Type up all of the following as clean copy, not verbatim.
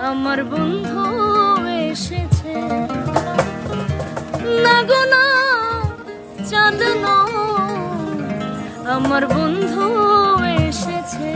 আমার বন্ধু এসেছে না গো না চাঁদ আমার বন্ধু এসেছে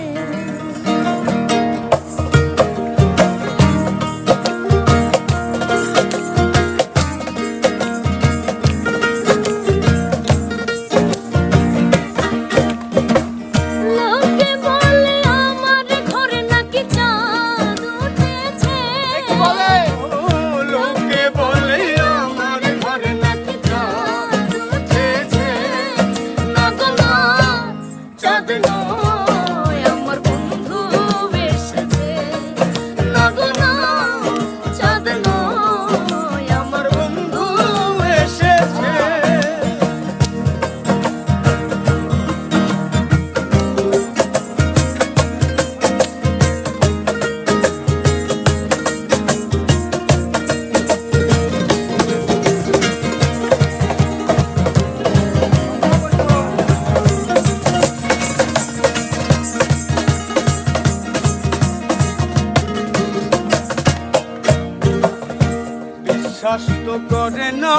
বিশ্বাস তো করে না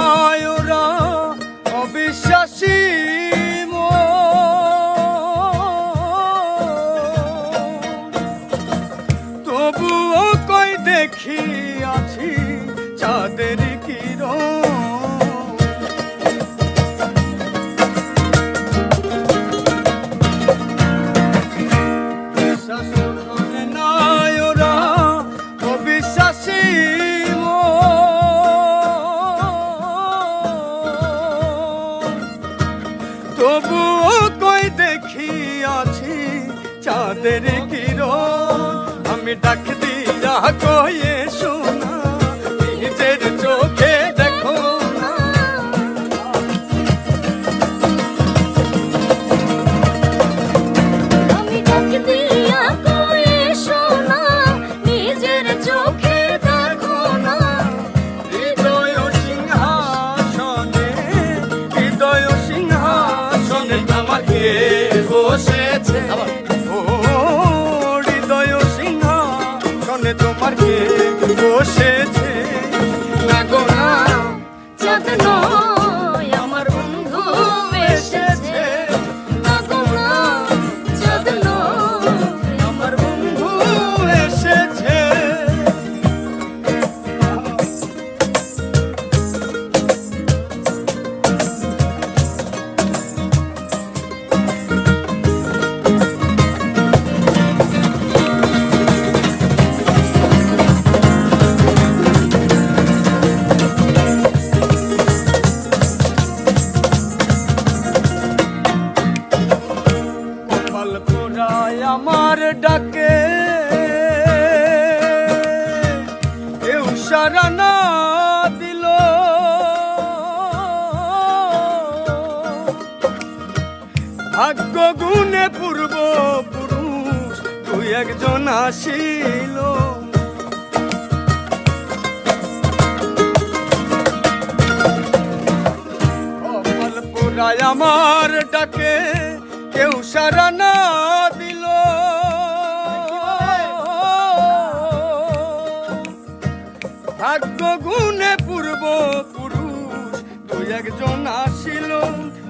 ওরা অবিশ্বাসী তবুও কই দেখি আছি চাঁদের কিরণ বিশ্বাস তো করে না ওরা অবিশ্বাসী তবুও কই দেখি আছি চাঁদের কিরণ আমি ডাক দিয়া কয়ে শোনা নিজের চোখে দেখো না আমি ডাক দিয়া কয়ে শোনা নিজের চোখে দেখো না হৃদয় সিংহাসনে আমাকে বসেছে ও হৃদয় সিংহাসনে তোমার কে বসেছে না গো না চাঁদ নয় আমার বন্ধু এসেছে না গো না চাঁদ নয় আমার বন্ধু এসেছে আমার ডাকে কেউ সারা না দিল ভাগ্য গুণে পূর্ব পুরুষ তুই একজন আসিল কপাল পোড়ায় আমার ডাকে কেউ সারা না দিল ভাগ্য গুণে পূর্ব পুরুষ দুই একজন আসিল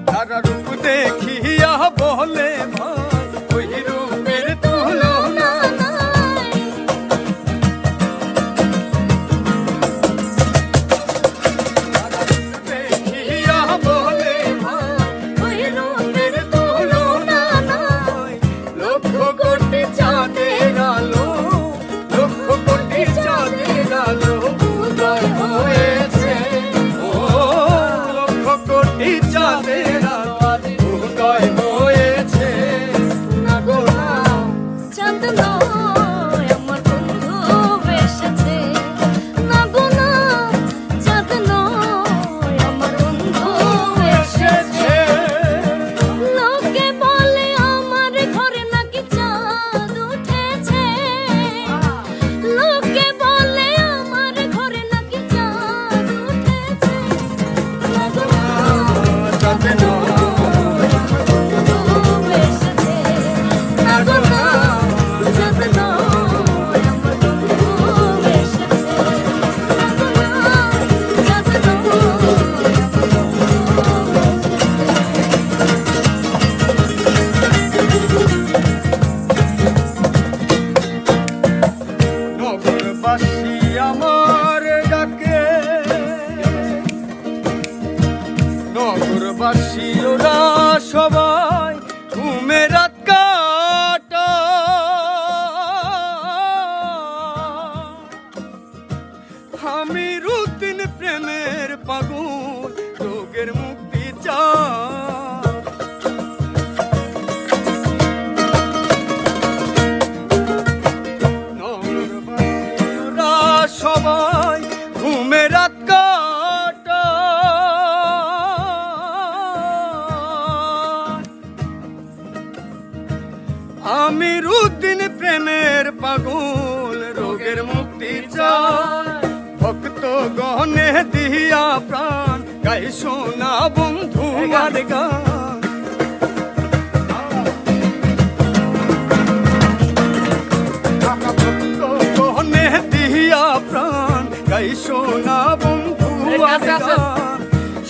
তারা রূপ দেখিয়া বলে ভাই ওই রূপের তুলনা দেখিয়া বলে ওই রূপের তুলনা নাই লক্ষ কোটি চাঁদের আলো লক্ষ কোটি চাঁদের আলো উদয় হয়েছে ও লক্ষ কোটি চাঁদের আলো উদয় হয়েছে না গো না নগরবাসী আমার ডাকে, নগরবাসী ওরা সবাই ঘুমে রাত কাটায়। আমি রুদিন প্রেমের পাগল, রোগের মুক্তি চাই। নগরবাসী ওরা সবাই ঘুমে রাত কাটায়। আমি রুদিন প্রেমের পাগল, রোগের মুক্তি চাই। ভক্ত গহনে দিয়া প্রাণ গাই শোনা বন্ধু আর গান। ভক্ত গহনে দিয়া প্রাণ গাই শোনা বন্ধু আর গান।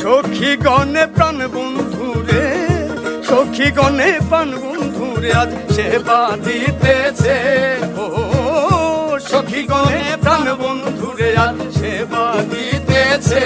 সখী গণে প্রাণ বন্ধু রে, সখী গণে প্রাণ বন্ধু রে আজ সেবা দিতেছে। ও সখী গণে প্রাণ বন্ধু রে আজ সেবা দিতেছে।